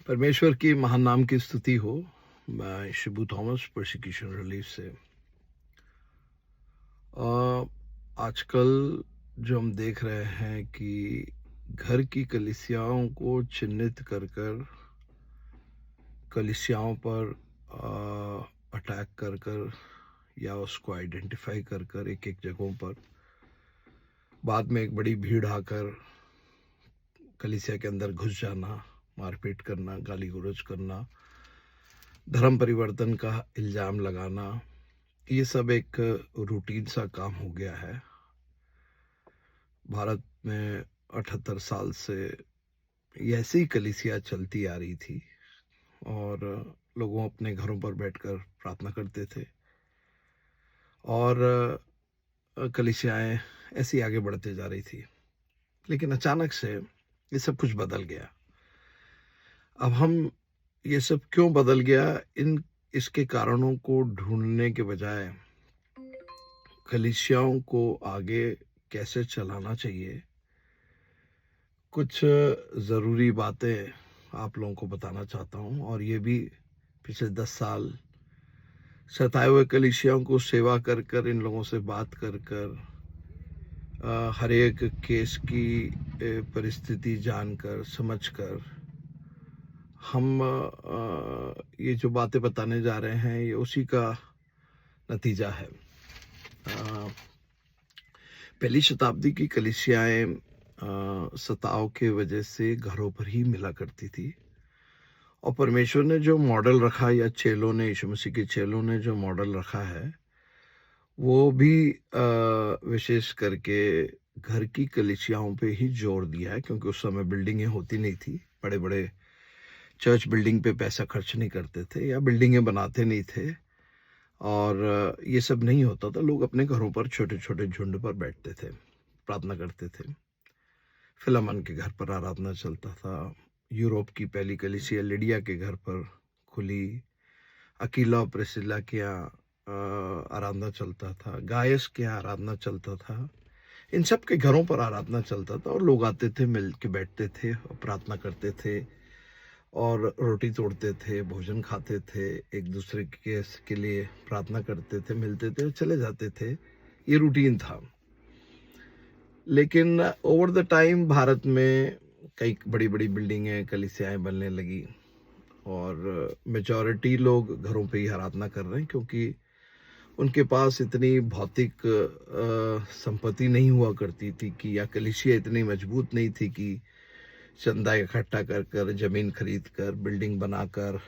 परमेश्वर की महान नाम की स्तुति हो। मैं शिबू थॉमस प्रोसिक्यूशन रिलीफ से अ, आजकल जो हम देख रहे हैं कि घर की कलिसियाओं को चिन्हित कर कर कलिसियाओं पर अटैक कर कर या उसको आइडेंटिफाई कर कर एक एक जगहों पर बाद में एक बड़ी भीड़ आकर कलिसिया के अंदर घुस जाना, मारपीट करना, गाली गलौज करना, धर्म परिवर्तन का इल्ज़ाम लगाना, ये सब एक रूटीन सा काम हो गया है। भारत में 78 साल से ये ऐसी ही कलीसिया चलती आ रही थी और लोगों अपने घरों पर बैठकर प्रार्थना करते थे और कलीसियाएँ ऐसे ही आगे बढ़ते जा रही थी। लेकिन अचानक से ये सब कुछ बदल गया। अब हम ये सब क्यों बदल गया, इसके कारणों को ढूँढने के बजाय कलीसियाओं को आगे कैसे चलाना चाहिए, कुछ ज़रूरी बातें आप लोगों को बताना चाहता हूँ। और ये भी पिछले 10 साल सताए हुए कलीसियाओं को सेवा कर कर, इन लोगों से बात कर कर, हर एक केस की परिस्थिति जानकर, समझकर हम ये जो बातें बताने जा रहे हैं, ये उसी का नतीजा है। पहली शताब्दी की कलीसियाएँ सताव के वजह से घरों पर ही मिला करती थी और परमेश्वर ने जो मॉडल रखा, या चेलों ने, यीशु मसीह के चेलों ने जो मॉडल रखा है, वो भी विशेष करके घर की कलीसियाओं पे ही जोर दिया है, क्योंकि उस समय बिल्डिंगें होती नहीं थी। बड़े-बड़े चर्च बिल्डिंग पे पैसा खर्च नहीं करते थे या बिल्डिंगें बनाते नहीं थे और ये सब नहीं होता था। लोग अपने घरों पर छोटे-छोटे झुंड पर बैठते थे, प्रार्थना करते थे। फिलमन के घर पर आराधना चलता था। यूरोप की पहली कलीसिया लिडिया के घर पर खुली। अकीला और प्रिसिला के यहाँ आराधना चलता था। गायस के यहाँ आराधना चलता था। इन सब के घरों पर आराधना चलता था और लोग आते थे, मिल के बैठते थे और प्रार्थना करते थे और रोटी तोड़ते थे, भोजन खाते थे, एक दूसरे के लिए प्रार्थना करते थे, मिलते थे और चले जाते थे। ये रूटीन था। लेकिन ओवर द टाइम भारत में कई बड़ी-बड़ी बिल्डिंगें, कलीसियाएँ बनने लगी और मेजॉरिटी लोग घरों पे ही आराधना कर रहे हैं, क्योंकि उनके पास इतनी भौतिक संपत्ति नहीं हुआ करती थी कि, या कलीसिया इतनी मजबूत नहीं थी कि चंदा इकट्ठा कर कर, ज़मीन खरीद कर, बिल्डिंग बनाकर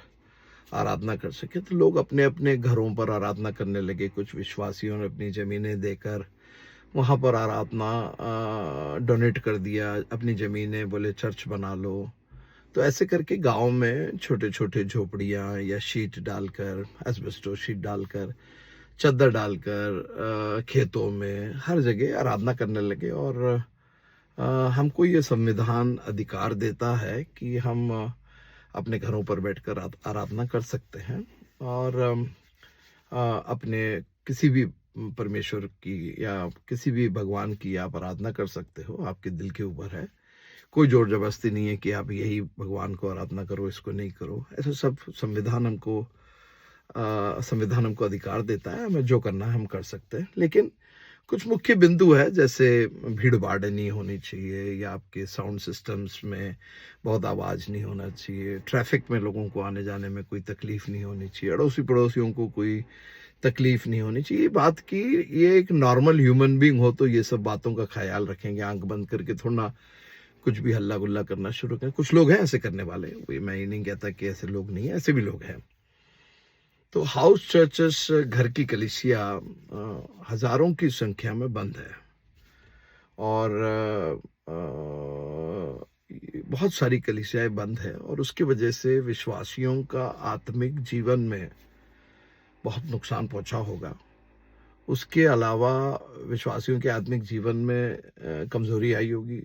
आराधना कर सके। तो लोग अपने-अपने घरों पर आराधना करने लगे। कुछ विश्वासियों ने अपनी ज़मीनें देकर वहाँ पर आराधना डोनेट कर दिया, अपनी ज़मीनें, बोले चर्च बना लो। तो ऐसे करके गाँव में छोटे-छोटे झोपड़ियाँ या शीट डालकर, एस्बेस्टोस शीट डालकर, चद्दर डालकर खेतों में हर जगह आराधना करने लगे और हमको ये संविधान अधिकार देता है कि हम अपने घरों पर बैठकर आराधना कर सकते हैं और अपने किसी भी परमेश्वर की या किसी भी भगवान की आप आराधना कर सकते हो, आपके दिल के ऊपर है। कोई ज़ोर ज़बरदस्ती नहीं है कि आप यही भगवान को आराधना करो, इसको नहीं करो। ऐसा सब संविधान हमको अधिकार देता है, हमें जो करना है हम कर सकते हैं। लेकिन कुछ मुख्य बिंदु है, जैसे भीड़-भाड़ नहीं होनी चाहिए या आपके साउंड सिस्टम्स में बहुत आवाज़ नहीं होना चाहिए, ट्रैफ़िक में लोगों को आने-जाने में कोई तकलीफ़ नहीं होनी चाहिए, अड़ोसी-पड़ोसियों को कोई तकलीफ़ नहीं होनी चाहिए। बात की, ये एक नॉर्मल ह्यूमन बीइंग हो तो ये सब बातों का ख़्याल रखेंगे, आँख बंद करके थोड़ा ना कुछ भी हल्ला-गुल्ला करना शुरू करें। कुछ लोग हैं ऐसे करने वाले, वही मैं ये नहीं कहता कि ऐसे लोग नहीं हैं, ऐसे भी लोग हैं। तो हाउस चर्चेस, घर की कलीसिया हज़ारों की संख्या में बंद है और बहुत सारी कलीसियाएँ बंद हैं और उसकी वजह से विश्वासियों का आत्मिक जीवन में बहुत नुकसान पहुँचा होगा। उसके अलावा विश्वासियों के आत्मिक जीवन में कमज़ोरी आई होगी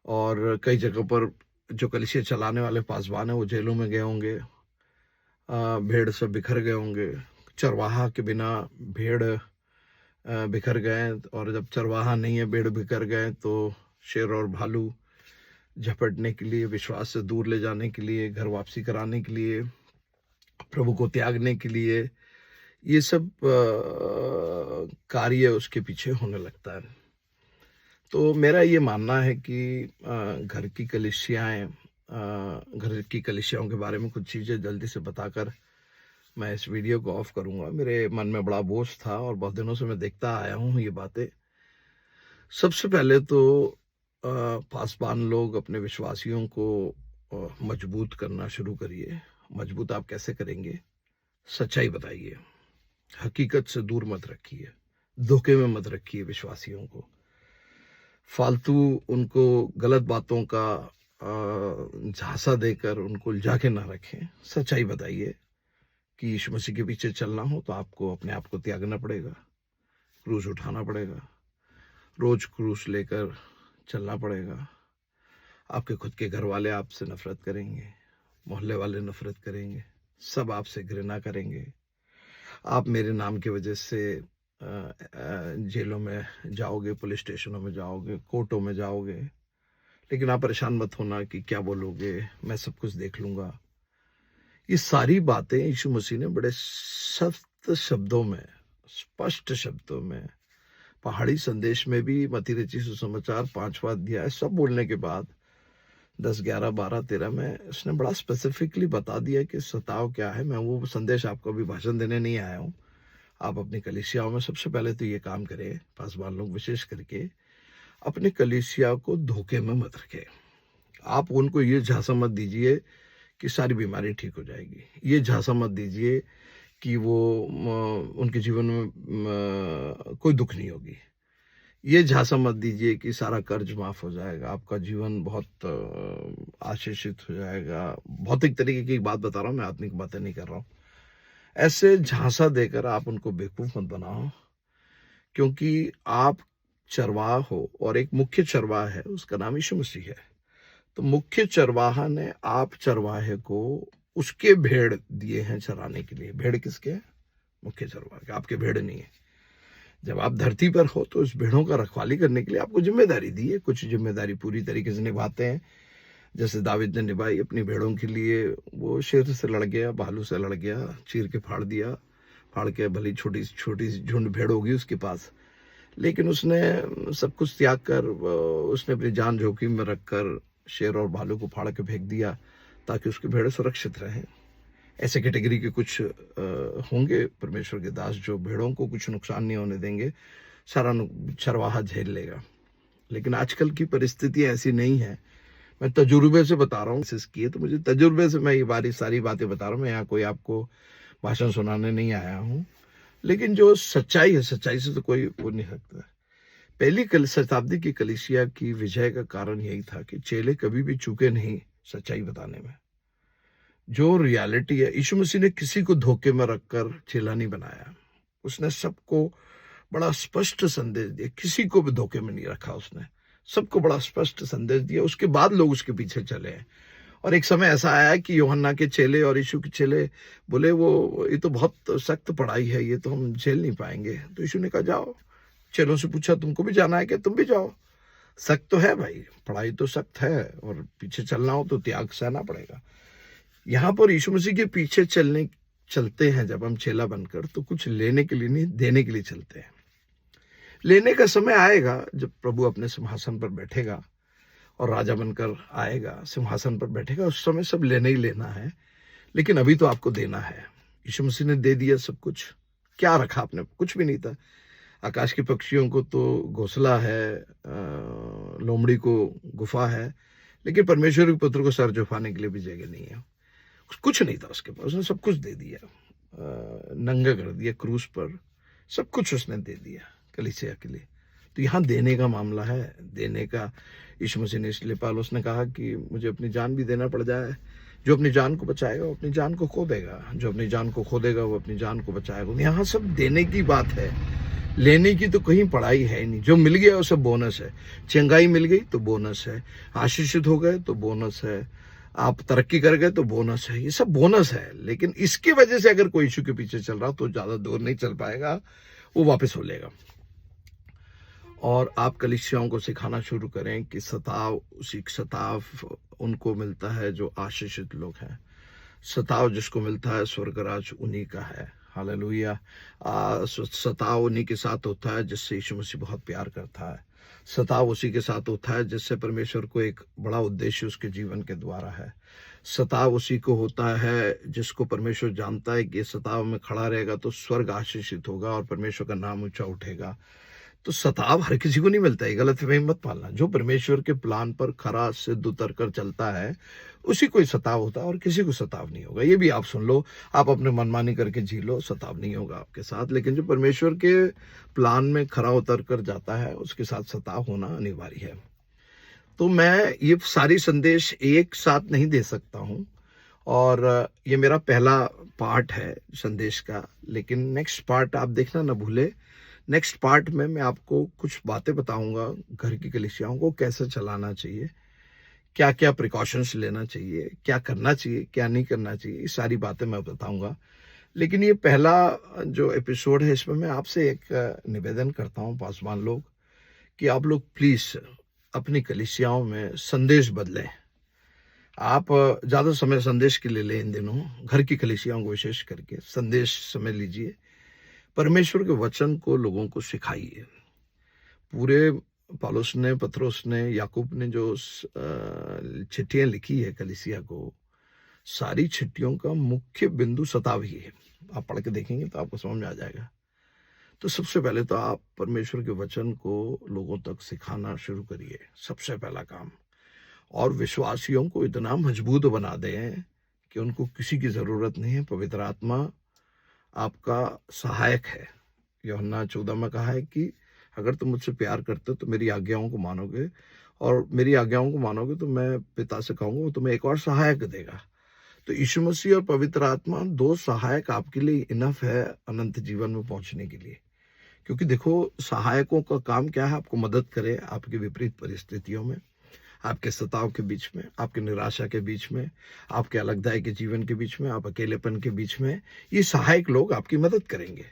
और कई जगहों पर जो कलीसिया चलाने वाले पासवान हैं, वो जेलों में गए होंगे। भेड़ सब बिखर गए होंगे। चरवाहा के बिना भेड़ बिखर गए और जब चरवाहा नहीं है, भेड़ बिखर गए, तो शेर और भालू झपटने के लिए, विश्वास से दूर ले जाने के लिए, घर वापसी कराने के लिए, प्रभु को त्यागने के लिए, ये सब कार्य उसके पीछे होने लगता है। तो मेरा ये मानना है कि घर की कलीसियाओं के बारे में कुछ चीज़ें जल्दी से बताकर मैं इस वीडियो को ऑफ करूंगा। मेरे मन में बड़ा बोझ था और बहुत दिनों से मैं देखता आया हूँ ये बातें। सबसे पहले तो पासवान लोग अपने विश्वासियों को मजबूत करना शुरू करिए। मजबूत आप कैसे करेंगे? सच्चाई बताइए, हकीकत से दूर मत रखिए, धोखे में मत रखिए विश्वासियों को, फालतू उनको गलत बातों का झांसा देकर उनको उलझा के ना रखें। सच्चाई बताइए कि यीशु मसीह के पीछे चलना हो तो आपको अपने आप को त्यागना पड़ेगा, क्रूस उठाना पड़ेगा, रोज क्रूस लेकर चलना पड़ेगा। आपके खुद के घर वाले आपसे नफरत करेंगे, मोहल्ले वाले नफरत करेंगे, सब आपसे घृणा करेंगे। आप मेरे नाम की वजह से जेलों में जाओगे, पुलिस स्टेशनों में जाओगे, कोर्टों में जाओगे, लेकिन आप परेशान मत होना कि क्या बोलोगे, मैं सब कुछ देख लूंगा। ये सारी बातें यीशु मसीह ने बड़े सख्त शब्दों में, स्पष्ट शब्दों में, पहाड़ी संदेश में भी, मत्ती रचित सुसमाचार 5वां अध्याय सब बोलने के बाद 10, 11, 12, 13 में उसने बड़ा स्पेसिफिकली बता दिया कि सताव क्या है। मैं वो संदेश आपको अभी भाषण देने नहीं आया हूँ। आप अपनी कलीसियाओं में सबसे पहले तो ये काम करें, पासवान लोग विशेष करके, अपने कलीसिया को धोखे में मत रखें। आप उनको ये झांसा मत दीजिए कि सारी बीमारी ठीक हो जाएगी। ये झांसा मत दीजिए कि वो उनके जीवन में कोई दुख नहीं होगी। ये झांसा मत दीजिए कि सारा कर्ज माफ हो जाएगा, आपका जीवन बहुत आशीषित हो जाएगा। भौतिक तरीके की बात बता रहा हूँ मैं, आत्मिक बातें नहीं कर रहा हूँ। ऐसे झांसा देकर आप उनको बेवकूफ मत बनाओ, क्योंकि आप चरवाहा हो और एक मुख्य चरवाहा है, उसका नाम यीशु मसीह है। तो मुख्य चरवाहा ने आप चरवाहे को उसके भेड़ दिए हैं चराने के लिए। भेड़ किसके हैं? मुख्य चरवाहे के, आपके भेड़ नहीं है। जब आप धरती पर हो तो उस भेड़ों का रखवाली करने के लिए आपको जिम्मेदारी दी है। कुछ जिम्मेदारी पूरी तरीके से निभाते हैं, जैसे दाविद ने निभाई अपनी भेड़ों के लिए। वो शेर से लड़ गया, भालू से लड़ गया, चीर के फाड़ दिया, फाड़ के भली छोटी छोटी झुंड भेड़ होगी उसके पास, लेकिन उसने सब कुछ त्याग कर उसने अपनी जान जोखिम में रखकर शेर और भालू को फाड़ के फेंक दिया ताकि उसके भेड़ सुरक्षित रहें। ऐसे कैटेगरी के कुछ होंगे परमेश्वर के दास जो भेड़ों को कुछ नुकसान नहीं होने देंगे, सारा चरवाहा झेल लेगा। लेकिन आजकल की परिस्थिति ऐसी नहीं है। मैं तजुर्बे से बता रहा हूँ, किए तो मुझे तजुर्बे से मैं ये सारी बातें बता रहा हूँ। मैं यहाँ कोई आपको भाषण सुनाने नहीं आया हूँ, लेकिन जो सच्चाई है, सच्चाई से तो कोई वो नहीं सकता। पहली शताब्दी की कलीसिया की विजय का कारण यही था कि चेले कभी भी चूके नहीं सच्चाई बताने में। जो रियलिटी है, यीशु मसीह ने किसी को धोखे में रखकर चेला नहीं बनाया। उसने सबको बड़ा स्पष्ट संदेश दिया, किसी को भी धोखे में नहीं रखा। उसने सबको बड़ा स्पष्ट संदेश दिया। उसके बाद लोग उसके पीछे चले हैं। और एक समय ऐसा आया कि यूहन्ना के चेले और यीशु के चेले बोले, वो ये तो बहुत सख्त पढ़ाई है, ये तो हम झेल नहीं पाएंगे। तो यीशु ने कहा जाओ। चेलों से पूछा, तुमको भी जाना है क्या? तुम भी जाओ। सख्त तो है भाई, पढ़ाई तो सख्त है, और पीछे चलना हो तो त्याग सहना पड़ेगा। यहाँ पर यीशु मसीह के पीछे चलते हैं जब हम चेला बनकर, तो कुछ लेने के लिए नहीं, देने के लिए चलते हैं। लेने का समय आएगा जब प्रभु अपने सिंहासन पर बैठेगा और राजा बनकर आएगा, सिंहासन पर बैठेगा, उस समय सब लेना ही लेना है। लेकिन अभी तो आपको देना है। यीशु मसीह ने दे दिया सब कुछ। क्या रखा आपने? कुछ भी नहीं था। आकाश के पक्षियों को तो घोंसला है, लोमड़ी को गुफा है, लेकिन परमेश्वर के पुत्र को सर झुकाने के लिए भी जगह नहीं है। कुछ नहीं था उसके पास। उसने सब कुछ दे दिया, नंगा कर दिया क्रूस पर, सब कुछ उसने दे दिया कलीसिया के लिए। तो यहाँ देने का मामला है, देने का। यीशु मसीह ने इसलिए पौलुस ने कहा कि मुझे अपनी जान भी देना पड़ जाए। जो अपनी जान को बचाएगा वो अपनी जान को खो देगा, जो अपनी जान को खो देगा वो अपनी जान को बचाएगा। यहाँ सब देने की बात है, लेने की तो कहीं पढ़ाई है ही नहीं। जो मिल गया वो सब बोनस है। चंगाई मिल गई तो बोनस है, आशीषित हो गए तो बोनस है, आप तरक्की कर गए तो बोनस है। ये सब बोनस है। लेकिन इसकी वजह से अगर कोई यीशु के पीछे चल रहा तो ज्यादा दूर नहीं चल पाएगा, वो वापस हो लेगा। और आप कलीसियाओं को सिखाना शुरू करें कि सताव उनको मिलता है जो आशीषित लोग हैं। सताव जिसको मिलता है स्वर्ग राज उन्हीं का है। हालेलुया। सताव उन्हीं के साथ होता है जिससे यीशु मसीह बहुत प्यार करता है। सताव उसी के साथ होता है जिससे परमेश्वर को एक बड़ा उद्देश्य उसके जीवन के द्वारा है। सताव उसी को होता है जिसको परमेश्वर जानता है कि ये सताव में खड़ा रहेगा तो स्वर्ग आशीषित होगा और परमेश्वर का नाम ऊंचा उठेगा। तो सताव हर किसी को नहीं मिलता है, गलत फहमी मत पालना। जो परमेश्वर के प्लान पर खरा सिद्ध उतर कर चलता है उसी को ही सताव होता है और किसी को सताव नहीं होगा। ये भी आप सुन लो, आप अपने मनमानी करके जी लो, सताव नहीं होगा आपके साथ। लेकिन जो परमेश्वर के प्लान में खरा उतर कर जाता है उसके साथ सताव होना अनिवार्य है। तो मैं ये सारी संदेश एक साथ नहीं दे सकता हूँ और ये मेरा पहला पार्ट है संदेश का। लेकिन नेक्स्ट पार्ट आप देखना ना भूले। नेक्स्ट पार्ट में मैं आपको कुछ बातें बताऊंगा घर की कलीसियाओं को कैसे चलाना चाहिए, क्या क्या प्रिकॉशंस लेना चाहिए, क्या करना चाहिए, क्या नहीं करना चाहिए, ये सारी बातें मैं बताऊंगा। लेकिन ये पहला जो एपिसोड है इसमें मैं आपसे एक निवेदन करता हूँ पासवान लोग, कि आप लोग प्लीज अपनी कलीसियाओं में संदेश बदलें। आप ज़्यादा समय संदेश के लिए लें इन दिनों, घर की कलीसियाओं को विशेष करके संदेश समय लीजिए। परमेश्वर के वचन को लोगों को सिखाइए। पूरे पौलुस ने, पतरस ने, याकूब ने जो चिट्ठियां लिखी है कलीसिया को, सारी चिट्ठियों का मुख्य बिंदु सताव ही है। आप पढ़ के देखेंगे तो आपको समझ में आ जाएगा। तो सबसे पहले तो आप परमेश्वर के वचन को लोगों तक सिखाना शुरू करिए, सबसे पहला काम। और विश्वासियों को इतना मजबूत बना दें कि उनको किसी की जरूरत नहीं है। पवित्र आत्मा आपका सहायक है। यूहन्ना 14 में कहा है कि अगर तुम मुझसे प्यार करते हो तो मेरी आज्ञाओं को मानोगे, और मेरी आज्ञाओं को मानोगे तो मैं पिता से कहूंगा वो तुम्हें एक और सहायक देगा। तो यीशु मसीह और पवित्र आत्मा दो सहायक आपके लिए इनफ है अनंत जीवन में पहुंचने के लिए। क्योंकि देखो, सहायकों का काम क्या है? आपको मदद करे आपकी विपरीत परिस्थितियों में, आपके सताव के बीच में, आपके निराशा के बीच में, आपके अलगदाई के जीवन के बीच में, आप अकेलेपन के बीच में, ये सहायक लोग आपकी मदद करेंगे।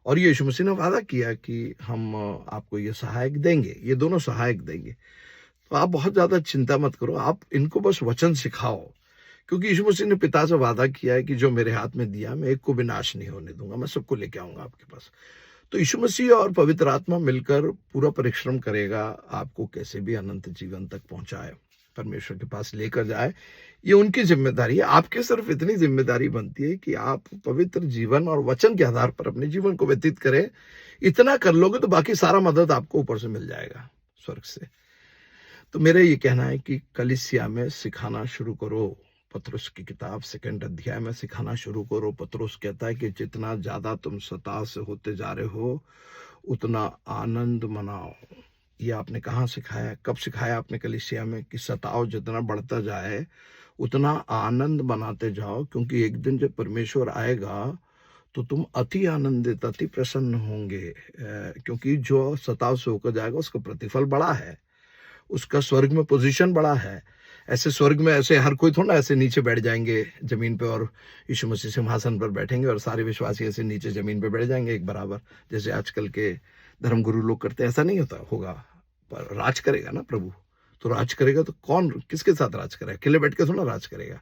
और ये यीशु मसीह ने वादा किया कि हम आपको ये सहायक देंगे, ये दोनों सहायक देंगे। तो आप बहुत ज्यादा चिंता मत करो, आप इनको बस वचन सिखाओ। क्योंकि यीशु मसीह ने पिता से वादा किया है कि जो मेरे हाथ में दिया मैं एक को भी नाश नहीं होने दूंगा, मैं सबको लेके आऊंगा आपके पास। तो यीशु मसीह और पवित्र आत्मा मिलकर पूरा परिश्रम करेगा आपको कैसे भी अनंत जीवन तक पहुंचाए, परमेश्वर के पास लेकर जाए। ये उनकी जिम्मेदारी है। आपके सिर्फ इतनी जिम्मेदारी बनती है कि आप पवित्र जीवन और वचन के आधार पर अपने जीवन को व्यतीत करें। इतना कर लोगे तो बाकी सारा मदद आपको ऊपर से मिल जाएगा, स्वर्ग से। तो मेरा ये कहना है कि कलीसिया में सिखाना शुरू करो। पतरस की किताब 2 अध्याय में सिखाना शुरू करो। पतरस कहता है कि जितना ज्यादा तुम सताव से होते जा रहे हो उतना आनंद मनाओ। ये आपने कहाँ सिखाया, कब सिखाया आपने कलीसिया में? कि सताव जितना बढ़ता जाए उतना आनंद मनाते जाओ, क्योंकि एक दिन जब परमेश्वर आएगा तो तुम अति आनंदित, अति प्रसन्न होंगे। क्योंकि जो सताव से होकर जाएगा उसका प्रतिफल बड़ा है, उसका स्वर्ग में पोजीशन बड़ा है। ऐसे स्वर्ग में ऐसे हर कोई थोड़ा ऐसे नीचे बैठ जाएंगे जमीन पे और यीशु मसीह सिंहासन पर बैठेंगे और सारे विश्वासी ऐसे नीचे जमीन पे बैठ जाएंगे एक बराबर, जैसे आजकल के धर्मगुरु लोग करते हैं। ऐसा नहीं होगा। पर राज करेगा ना प्रभु। तो राज करेगा तो कौन किसके साथ राज करेगा? अकेले बैठ के थोड़ा राज करेगा।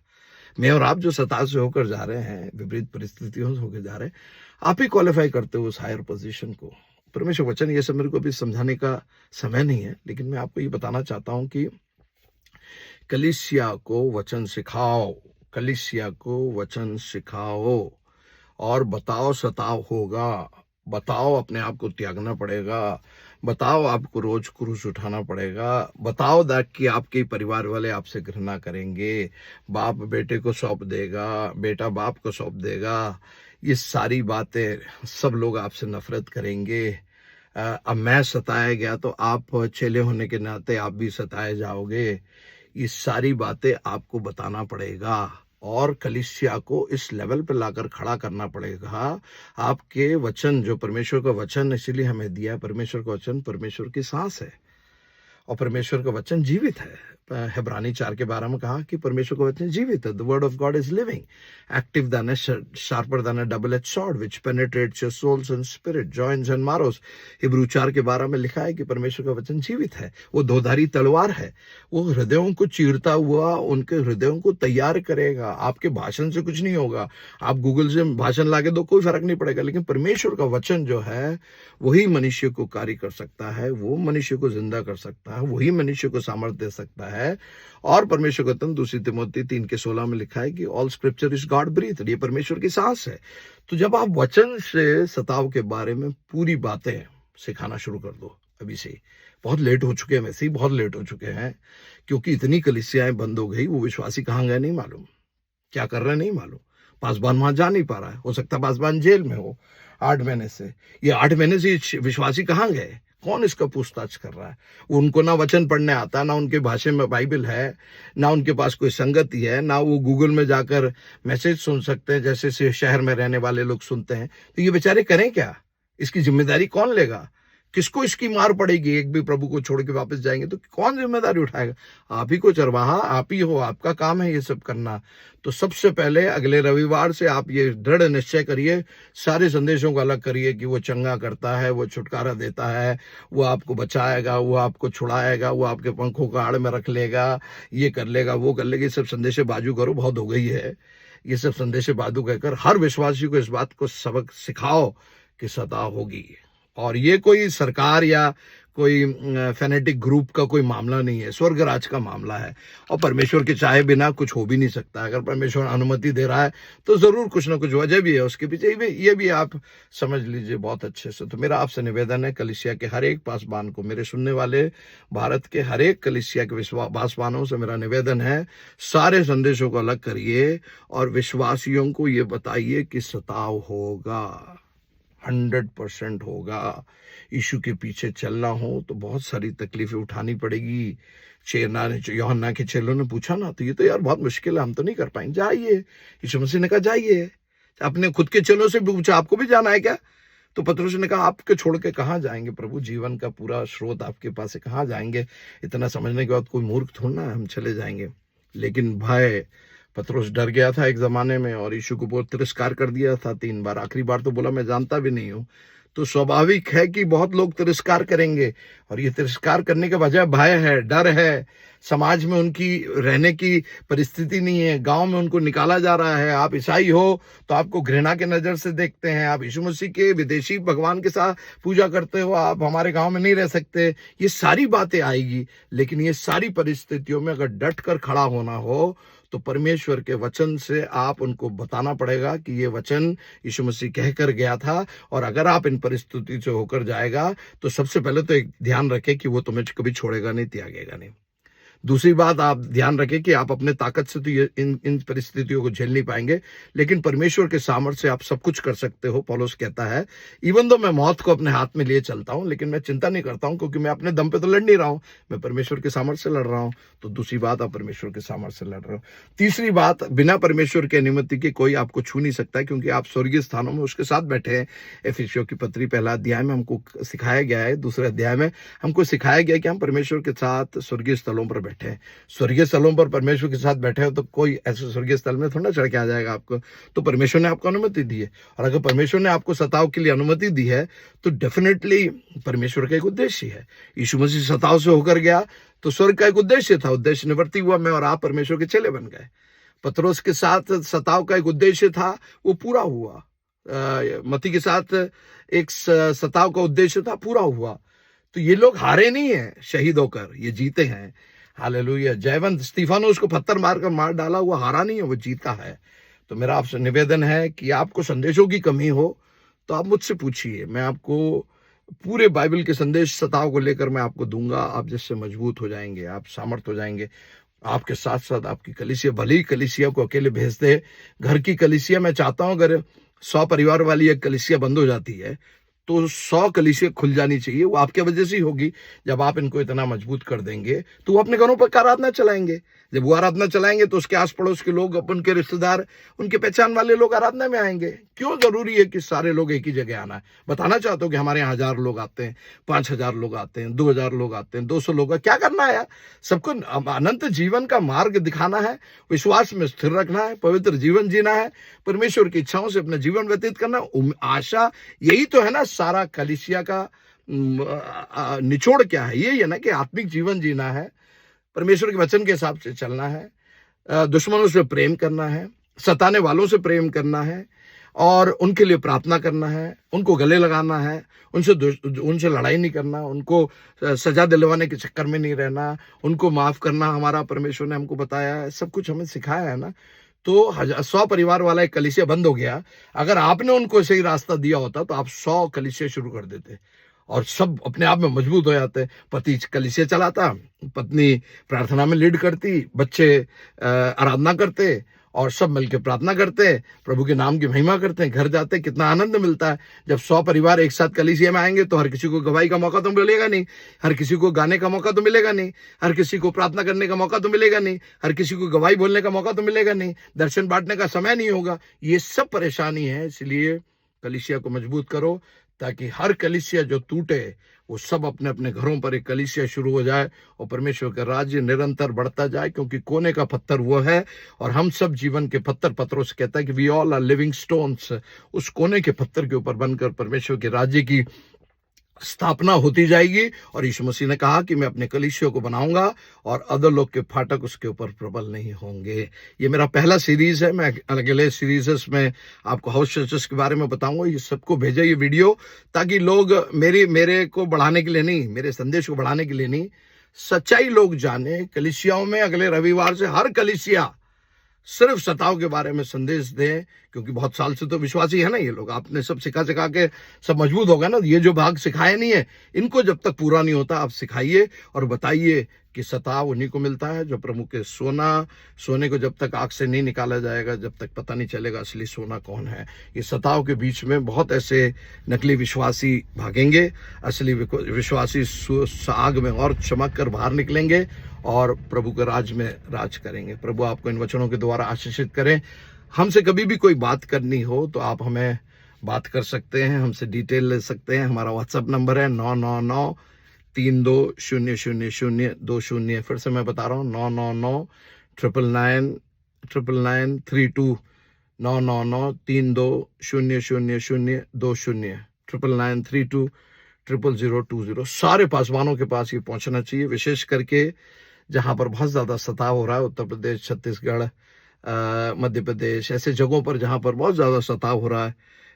मैं और आप जो सताव से होकर जा रहे हैं, विपरीत परिस्थितियों से होकर जा रहे हैं, आप ही क्वालिफाई करते हो उस हायर पोजीशन को। परमेश्वर वचन, ये सब मेरे को अभी समझाने का समय नहीं है, लेकिन मैं आपको ये बताना चाहता हूं कि कलीसिया को वचन सिखाओ, कलीसिया को वचन सिखाओ और बताओ सताव होगा, बताओ अपने आप को त्यागना पड़ेगा, बताओ आपको रोज क्रूस उठाना पड़ेगा, बताओ कि आपके परिवार वाले आपसे घृणा करेंगे, बाप बेटे को सौंप देगा, बेटा बाप को सौंप देगा, ये सारी बातें, सब लोग आपसे नफरत करेंगे। अब मैं सताया गया तो आप चेले होने के नाते आप भी सताए जाओगे। ये सारी बातें आपको बताना पड़ेगा और कलीसिया को इस लेवल पर लाकर खड़ा करना पड़ेगा। आपके वचन, जो परमेश्वर का वचन इसीलिए हमें दिया, परमेश्वर का वचन परमेश्वर की सांस है और परमेश्वर का वचन जीवित है। हेब्रानी 4 के 12 में कहा कि परमेश्वर का वचन जीवित है। The word of God is living, active then a sharper than a double edge sword which penetrates your souls and spirit, joints and marrows. Hebrew 4 के 12 में लिखा है कि परमेश्वर का वचन जीवित है, वो दोधारी तलवार है, वो हृदयों को चीरता हुआ उनके हृदयों को तैयार करेगा। आपके भाषण से कुछ नहीं होगा, आप गूगल से भाषण लाके दो, कोई फर्क नहीं पड़ेगा, लेकिन परमेश्वर का वचन जो है वही मनुष्य को कार्य कर सकता है, वो मनुष्य को जिंदा कर सकता है, वही मनुष्य को सामर्थ्य दे सकता है। और परमेश्वर का वचन 2 तिमोथी 3 के 16 में लिखा है कि all scripture is God breath, ये परमेश्वर की सांस है। तो जब आप वचन से सताव के बारे में पूरी बातें सिखाना शुरू कर दो अभी से, बहुत लेट हो चुके हैं, वैसे ही बहुत लेट हो चुके हैं, क्योंकि इतनी कलीसियाएं बंद हो गई, वो विश्वासी कहाँ गए नहीं मालूम, क्या कर रहे नहीं मालूम। पासवान वहां जा नहीं पा रहा है, हो सकता है पासवान जेल में हो 8 महीने से। ये 8 महीने से विश्वासी कहाँ गए, कौन इसका पूछताछ कर रहा है? उनको ना वचन पढ़ने आता, ना उनके भाषा में बाइबल है, ना उनके पास कोई संगति है, ना वो गूगल में जाकर मैसेज सुन सकते हैं जैसे शहर में रहने वाले लोग सुनते हैं। तो ये बेचारे करें क्या? इसकी जिम्मेदारी कौन लेगा? किसको इसकी मार पड़ेगी? एक भी प्रभु को छोड़ के वापस जाएंगे तो कौन जिम्मेदारी उठाएगा? आप ही को चरवाहा, आप ही हो, आपका काम है ये सब करना। तो सबसे पहले अगले रविवार से आप ये दृढ़ निश्चय करिए, सारे संदेशों को अलग करिए कि वो चंगा करता है, वो छुटकारा देता है, वो आपको बचाएगा, वो आपको छुड़ाएगा, वो आपके पंखों का आड़ में रख लेगा, ये कर लेगा, वो कर लेगा। ये सब संदेशे बाजू करो, बहुत हो गई है ये सब संदेशे बाजू कहकर हर विश्वासी को इस बात को सबक सिखाओ कि सता होगी। और ये कोई सरकार या कोई फैनेटिक ग्रुप का कोई मामला नहीं है, स्वर्ग राज का मामला है। और परमेश्वर के चाहे बिना कुछ हो भी नहीं सकता। अगर परमेश्वर अनुमति दे रहा है तो जरूर कुछ ना कुछ वजह भी है उसके पीछे, ये भी आप समझ लीजिए बहुत अच्छे से। तो मेरा आपसे निवेदन है, कलीसिया के हर एक पासवान को, मेरे सुनने वाले भारत के हर एक कलीसिया के पासवानों से मेरा निवेदन है, सारे संदेशों को अलग करिए और विश्वासियों को ये बताइए कि सताव होगा, 100% होगा। यीशु के पीछे चलना हो तो बहुत सारी तकलीफें उठानी पड़ेगी। यूहन्ना के चेलों ने पूछा ना, तो ये तो यार बहुत मुश्किल है, हम तो नहीं कर पाएंगे। जाइए, यीशु मसीह ने कहा जाइए। अपने खुद के चेलों से भी पूछा, आपको भी जाना है क्या? तो पतरस ने कहा, आपके छोड़ के कहाँ जाएंगे प्रभु, जीवन का पूरा स्रोत आपके पास है, कहाँ जाएंगे? इतना समझने के बाद कोई मूर्ख थोड़ा है, हम चले जाएंगे। लेकिन भाई पतरस डर गया था एक जमाने में और यीशु को बहुत तिरस्कार कर दिया था 3 बार। आखिरी बार तो बोला मैं जानता भी नहीं हूं। तो स्वाभाविक है कि बहुत लोग तिरस्कार करेंगे, और ये तिरस्कार करने के वजह भय है, डर है, समाज में उनकी रहने की परिस्थिति नहीं है, गांव में उनको निकाला जा रहा है। आप ईसाई हो तो आपको घृणा के नजर से देखते हैं, आप यीशु मसीह के विदेशी भगवान के साथ पूजा करते हो, आप हमारे गांव में नहीं रह सकते। ये सारी बातें आएगी, लेकिन ये सारी परिस्थितियों में अगर डट कर खड़ा होना हो तो परमेश्वर के वचन से आप उनको बताना पड़ेगा कि ये वचन यीशु मसीह कहकर गया था, और अगर आप इन परिस्थिति से होकर जाएगा तो सबसे पहले तो एक ध्यान रखें कि वो तुम्हें कभी छोड़ेगा नहीं, त्यागेगा नहीं। दूसरी बात आप ध्यान रखें कि आप अपने ताकत से तो ये इन परिस्थितियों को झेल नहीं पाएंगे, लेकिन परमेश्वर के सामर्थ्य से आप सब कुछ कर सकते हो। पौलुस कहता है, इवन दो मैं मौत को अपने हाथ में लिए चलता हूं, लेकिन मैं चिंता नहीं करता हूं, क्योंकि मैं अपने दम पे तो लड़ नहीं रहा हूं, मैं परमेश्वर के सामर्थ्य से लड़ रहा हूं। तो दूसरी बात, आप परमेश्वर के सामर्थ्य से लड़ रहे हो। तीसरी बात, बिना परमेश्वर की अनुमति के कोई आपको छू नहीं सकता, क्योंकि आप स्वर्गीय स्थानों में उसके साथ बैठे हैं। एफिसियों की पत्री 1 अध्याय में हमको सिखाया गया है, 2 अध्याय में हमको सिखाया गया कि हम परमेश्वर के साथ स्वर्गीय स्थलों पर बैठे हैं। स्वर्गीय स्थलों पर परमेश्वर के साथ बैठे हो तो कोई ऐसे स्वर्गीय स्थल में थोड़ा चढ़ के आ जाएगा आपको, तो परमेश्वर ने आपको अनुमति दी है। और अगर परमेश्वर ने आपको सताव के लिए अनुमति दी है तो डेफिनेटली परमेश्वर का एक उद्देश्य है। यीशु मसीह सताव से होकर गया तो स्वर्ग का एक उद्देश्य था, उद्देश्य निवृत्ति हुआ, मैं और आप परमेश्वर के चेले बन गए। पतरस के साथ सताव का एक उद्देश्य था, वो पूरा हुआ। मती के साथ एक सताव का उद्देश्य था, पूरा हुआ। तो ये लोग हारे नहीं है शहीद होकर, ये जीते हैं। हालेलुया, जयवंत स्तीफानोस को पत्थर मारकर मार डाला, वो हारा नहीं है, वो जीता है। तो मेरा आपसे निवेदन है कि आपको संदेशों की कमी हो तो आप मुझसे पूछिए, मैं आपको पूरे बाइबल के संदेश सताव को लेकर मैं आपको दूंगा। आप जिससे मजबूत हो जाएंगे, आप सामर्थ हो जाएंगे। आपके साथ साथ आपकी कलीसिया, भले ही कलीसिया को अकेले भेज दे, घर की कलीसिया, मैं चाहता हूं अगर 100 परिवार वाली एक कलीसिया बंद हो जाती है तो 100 कलीसिया खुल जानी चाहिए। वो आपके वजह से ही होगी। जब आप इनको इतना मजबूत कर देंगे तो वो अपने घरों पर आराधना चलाएंगे। जब वो आराधना चलाएंगे तो उसके आस पड़ोस के लोग, उनके रिश्तेदार, उनके पहचान वाले लोग आराधना में आएंगे। क्यों जरूरी है कि सारे लोग एक ही जगह आना है? बताना चाहते हो कि हमारे यहाँ 1000 लोग आते हैं, 5000 लोग आते हैं, 2000 लोग आते हैं, 200 लोग, क्या करना है यार? सबको अनंत जीवन का मार्ग दिखाना है, विश्वास में स्थिर रखना है, पवित्र जीवन जीना है, परमेश्वर की इच्छाओं से अपना जीवन व्यतीत करना। आशा यही तो है ना। सारा कलीसिया का निचोड़ क्या है? यही है ना कि आत्मिक जीवन जीना है, परमेश्वर के वचन के हिसाब से चलना है, दुश्मनों से प्रेम करना है, सताने वालों से प्रेम करना है, और उनके लिए प्रार्थना करना है, उनको गले लगाना है, उनसे लड़ाई नहीं करना, उनको सजा दिलवाने के चक्कर में नहीं रहना, उनको माफ करना हमारा परमेश्वर ने हमको बताया है, सब कुछ हमें सिखाया है ना। तो 100 परिवार वाला एक कलीसिया बंद हो गया। अगर आपने उनको सही रास्ता दिया होता तो आप 100 कलीसिया शुरू कर देते और सब अपने आप में मजबूत हो जाते। पति कलीसिया चलाता, पत्नी प्रार्थना में लीड करती, बच्चे आराधना करते, और सब मिलकर प्रार्थना करते, प्रभु के नाम की महिमा करते हैं, घर जाते। कितना आनंद मिलता है जब 100 परिवार एक साथ कलीसिया में आएंगे। तो हर किसी को गवाही का मौका तो मिलेगा नहीं, हर किसी को गाने का मौका तो मिलेगा नहीं, हर किसी को प्रार्थना करने का मौका तो मिलेगा नहीं, हर किसी को गवाही बोलने का मौका तो मिलेगा नहीं, दर्शन बांटने का समय नहीं होगा। ये सब परेशानी है। इसलिए कलीसिया को मजबूत करो ताकि हर कलीसिया जो टूटे वो सब अपने अपने घरों पर एक कलीसिया शुरू हो जाए और परमेश्वर का राज्य निरंतर बढ़ता जाए। क्योंकि कोने का पत्थर वो है, और हम सब जीवन के पत्थर, पत्थरों से कहता है कि we all are living stones. उस कोने के पत्थर के ऊपर बनकर परमेश्वर के राज्य की स्थापना होती जाएगी। और यीशु मसीह ने कहा कि मैं अपने कलीसियों को बनाऊंगा और अधोलोक के फाटक उसके ऊपर प्रबल नहीं होंगे। ये मेरा पहला सीरीज है। मैं अगले सीरीज में आपको हाउस चर्चेस के बारे में बताऊंगा। ये सबको भेजा ये वीडियो, ताकि लोग मेरे को बढ़ाने के लिए नहीं, मेरे संदेश को बढ़ाने के लिए नहीं, सच्चाई लोग जाने। कलीसियाओं में अगले रविवार से हर कलीसिया सिर्फ सताव के बारे में संदेश दें, क्योंकि बहुत साल से तो विश्वासी है ना ये लोग। आपने सब सिखा सिखा के सब मजबूत हो गया ना। ये जो भाग सिखाए नहीं है, इनको जब तक पूरा नहीं होता आप सिखाइए और बताइए कि सताव उन्हीं को मिलता है जो प्रभु के सोने को जब तक आग से नहीं निकाला जाएगा, जब तक पता नहीं चलेगा असली सोना कौन है। ये सताव के बीच में बहुत ऐसे नकली विश्वासी भागेंगे, असली विश्वासी आग में और चमक कर बाहर निकलेंगे और प्रभु के राज में राज करेंगे। प्रभु आपको इन वचनों के द्वारा आशीषित करें। हमसे कभी भी कोई बात करनी हो तो आप हमें बात कर सकते हैं, हमसे डिटेल ले सकते हैं। हमारा व्हाट्सएप नंबर है 99932000020। फिर से मैं बता रहा हूँ 999999932 99932000020 9932000020। सारे पासवानों के पास ये पहुंचना चाहिए, विशेष करके जहां पर बहुत ज्यादा सताव हो रहा है। उत्तर प्रदेश, छत्तीसगढ़, मध्य प्रदेश, ऐसे जगहों पर जहां पर बहुत ज्यादा सताव हो रहा है,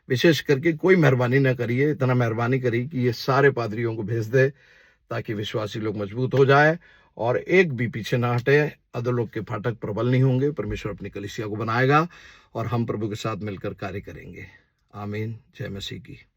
विशेष करके कोई मेहरबानी ना करिए, इतना मेहरबानी करिए कि ये सारे पादरियों को भेज दे, ताकि विश्वासी लोग मजबूत हो जाए और एक भी पीछे ना हटे। अधोलोक के फाटक प्रबल नहीं होंगे। परमेश्वर अपनी कलीसिया को बनाएगा और हम प्रभु के साथ मिलकर कार्य करेंगे। आमीन। जय मसीह की।